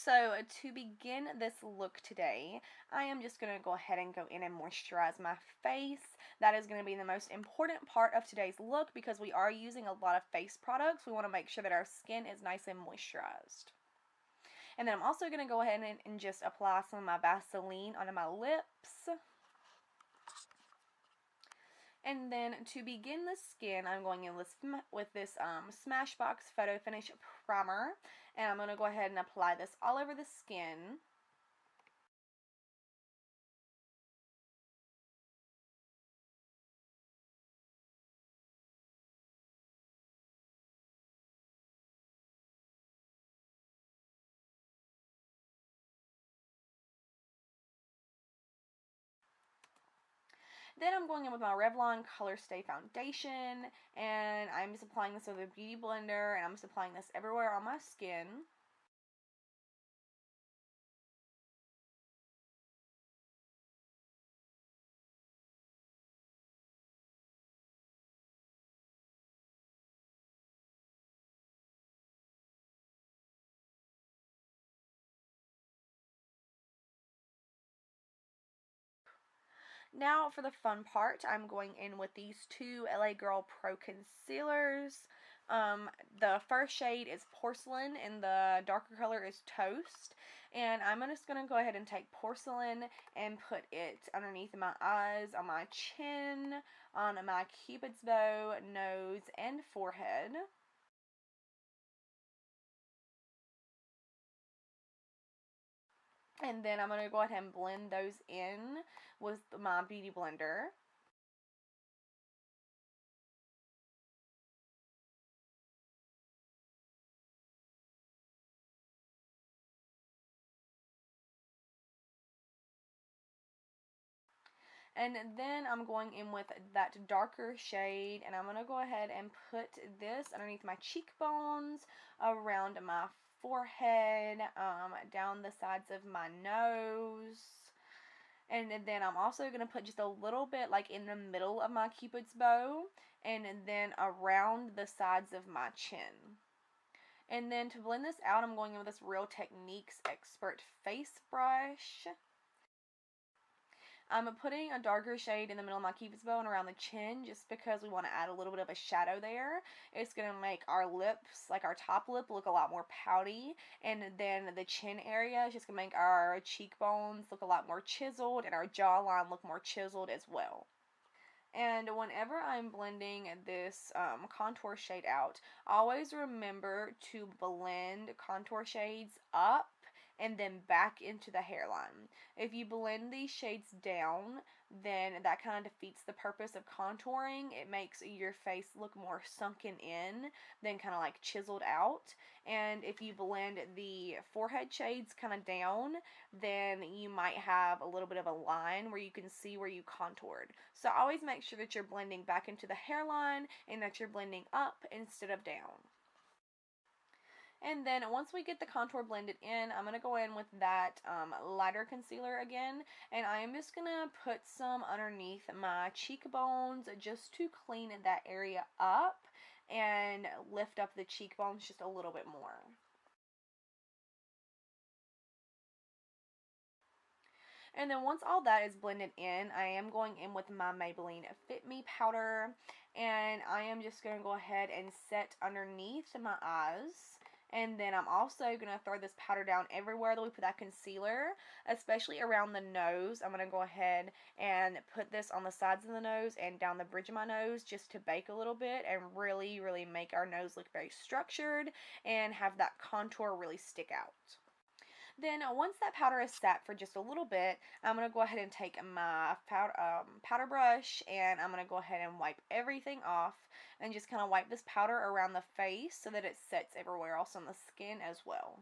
So to begin this look today, I am just going to go ahead and go in and moisturize my face. That is going to be the most important part of today's look because we are using a lot of face products. We want to make sure that our skin is nice and moisturized. And then I'm also going to go ahead and just apply some of my Vaseline onto my lips. And then to begin the skin, I'm going in with this Smashbox Photo Finish Primer. And I'm going to go ahead and apply this all over the skin. Then I'm going in with my Revlon Colorstay foundation, and I'm just applying this with a beauty blender, and I'm just applying this everywhere on my skin. Now for the fun part, I'm going in with these two LA Girl Pro Concealers. The first shade is Porcelain and the darker color is Toast. And I'm just going to go ahead and take Porcelain and put it underneath my eyes, on my chin, on my cupid's bow, nose, and forehead. And then I'm going to go ahead and blend those in with my beauty blender. And then I'm going in with that darker shade, and I'm going to go ahead and put this underneath my cheekbones, around my forehead, down the sides of my nose. And then I'm also going to put just a little bit like in the middle of my cupid's bow, and then around the sides of my chin. And then to blend this out, I'm going in with this Real Techniques Expert Face Brush. I'm putting a darker shade in the middle of my cupid's bow and around the chin just because we want to add a little bit of a shadow there. It's going to make our lips, like our top lip, look a lot more pouty. And then the chin area is just going to make our cheekbones look a lot more chiseled and our jawline look more chiseled as well. And whenever I'm blending this contour shade out, always remember to blend contour shades up and then back into the hairline. If you blend these shades down, then that kind of defeats the purpose of contouring. It makes your face look more sunken in than kind of like chiseled out. And if you blend the forehead shades kind of down, then you might have a little bit of a line where you can see where you contoured. So always make sure that you're blending back into the hairline and that you're blending up instead of down. And then once we get the contour blended in, I'm going to go in with that lighter concealer again. And I am just going to put some underneath my cheekbones just to clean that area up and lift up the cheekbones just a little bit more. And then once all that is blended in, I am going in with my Maybelline Fit Me powder. And I am just going to go ahead and set underneath my eyes. And then I'm also going to throw this powder down everywhere that we put that concealer, especially around the nose. I'm going to go ahead and put this on the sides of the nose and down the bridge of my nose just to bake a little bit and really, really make our nose look very structured and have that contour really stick out. Then once that powder is set for just a little bit, I'm going to go ahead and take my powder brush and I'm going to go ahead and wipe everything off and just kind of wipe this powder around the face so that it sets everywhere else on the skin as well.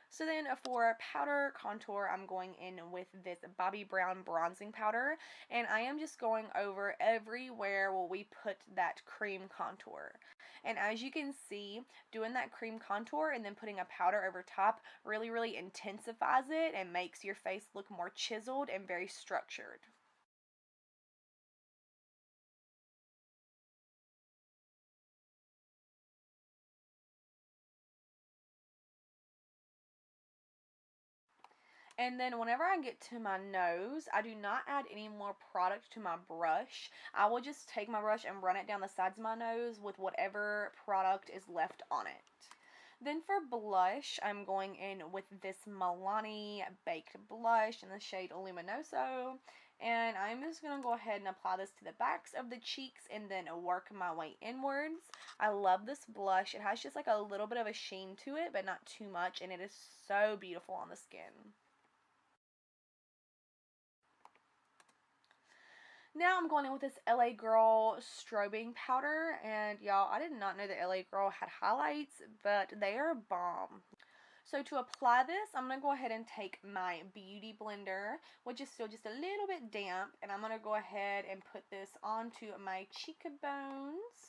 So then for powder contour, I'm going in with this Bobbi Brown bronzing powder, and I am just going over everywhere where we put that cream contour. And as you can see, doing that cream contour and then putting a powder over top really, really intensifies it and makes your face look more chiseled and very structured. And then whenever I get to my nose, I do not add any more product to my brush. I will just take my brush and run it down the sides of my nose with whatever product is left on it. Then for blush, I'm going in with this Milani Baked Blush in the shade Luminoso. And I'm just going to go ahead and apply this to the backs of the cheeks and then work my way inwards. I love this blush. It has just like a little bit of a sheen to it, but not too much. And it is so beautiful on the skin. Now I'm going in with this LA Girl Strobing powder, and y'all, I did not know that LA Girl had highlights, but they are bomb. So to apply this, I'm going to go ahead and take my beauty blender, which is still just a little bit damp, and I'm going to go ahead and put this onto my cheekbones.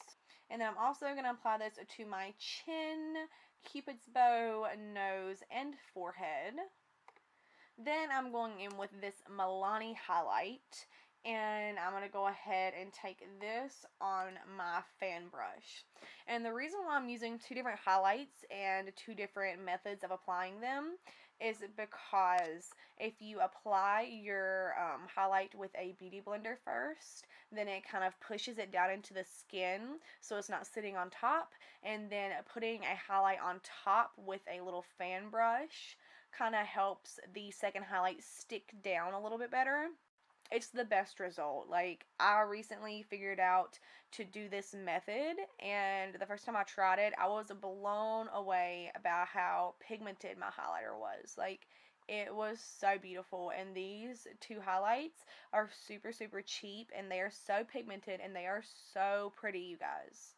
And then I'm also going to apply this to my chin, cupid's bow, nose, and forehead. Then I'm going in with this Milani highlight, and I'm going to go ahead and take this on my fan brush. And the reason why I'm using two different highlights and two different methods of applying them is because if you apply your highlight with a beauty blender first, then it kind of pushes it down into the skin so it's not sitting on top, and then putting a highlight on top with a little fan brush kind of helps the second highlight stick down a little bit better. It's the best result. Like, I recently figured out to do this method, and the first time I tried it, I was blown away about how pigmented my highlighter was. Like, it was so beautiful, and these two highlights are super, super cheap, and they are so pigmented, and they are so pretty, you guys.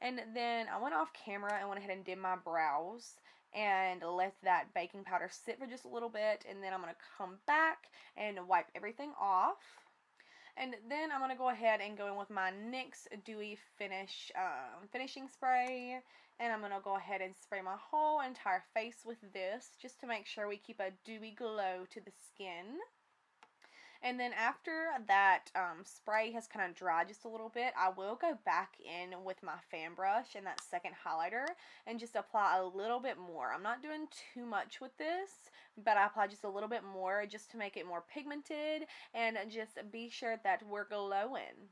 And then I went off camera and went ahead and did my brows and let that baking powder sit for just a little bit, and then I'm going to come back and wipe everything off. And then I'm going to go ahead and go in with my NYX Dewy finishing spray, and I'm going to go ahead and spray my whole entire face with this just to make sure we keep a dewy glow to the skin. And then after that spray has kind of dried just a little bit, I will go back in with my fan brush and that second highlighter and just apply a little bit more. I'm not doing too much with this, but I apply just a little bit more just to make it more pigmented and just be sure that we're glowing.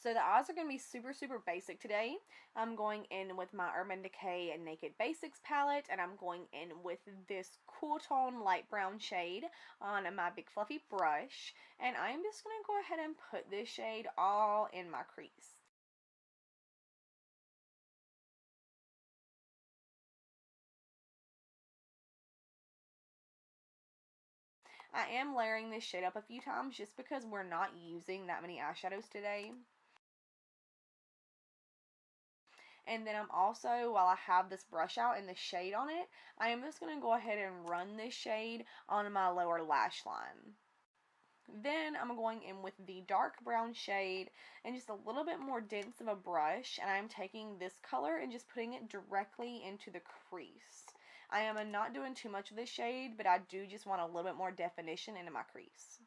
So the eyes are going to be super, super basic today. I'm going in with my Urban Decay Naked Basics palette, and I'm going in with this cool tone light brown shade on my big fluffy brush. And I'm just going to go ahead and put this shade all in my crease. I am layering this shade up a few times just because we're not using that many eyeshadows today. And then I'm also, while I have this brush out and the shade on it, I am just going to go ahead and run this shade on my lower lash line. Then I'm going in with the dark brown shade and just a little bit more dense of a brush, and I'm taking this color and just putting it directly into the crease. I am not doing too much of this shade, but I do just want a little bit more definition into my crease.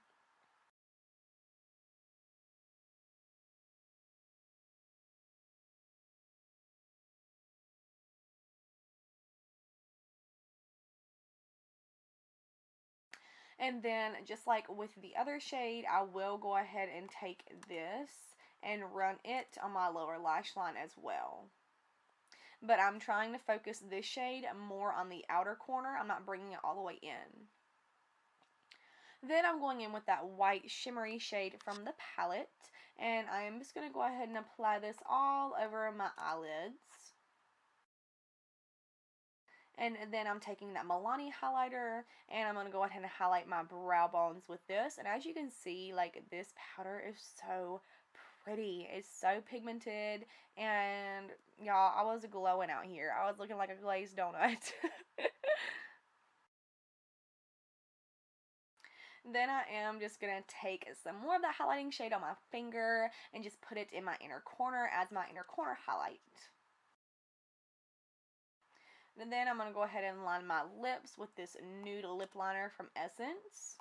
And then just like with the other shade, I will go ahead and take this and run it on my lower lash line as well. But I'm trying to focus this shade more on the outer corner. I'm not bringing it all the way in. Then I'm going in with that white shimmery shade from the palette, and I'm just going to go ahead and apply this all over my eyelids. And then I'm taking that Milani highlighter, and I'm going to go ahead and highlight my brow bones with this. And as you can see, like, this powder is so pretty. It's so pigmented, and y'all, I was glowing out here. I was looking like a glazed donut. Then I am just going to take some more of that highlighting shade on my finger and just put it in my inner corner as my inner corner highlight. And then I'm going to go ahead and line my lips with this nude lip liner from Essence.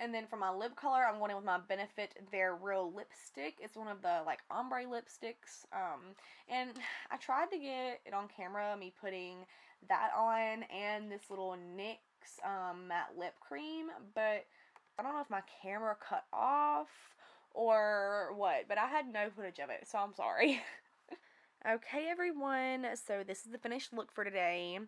And then for my lip color, I'm going in with my Benefit Their Real lipstick. It's one of the, like, ombre lipsticks. And I tried to get it on camera, me putting that on and this little NYX matte lip cream, but I don't know if my camera cut off or what, but I had no footage of it, so I'm sorry. Okay, everyone, so this is the finished look for today.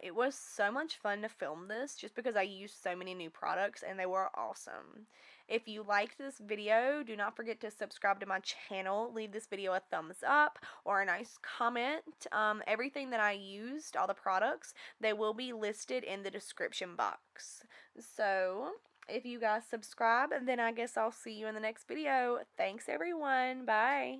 It was so much fun to film this just because I used so many new products and they were awesome. If you liked this video, do not forget to subscribe to my channel, leave this video a thumbs up or a nice comment. Everything that I used, all the products, they will be listed in the description box. So, if you guys subscribe, then I guess I'll see you in the next video. Thanks, everyone. Bye.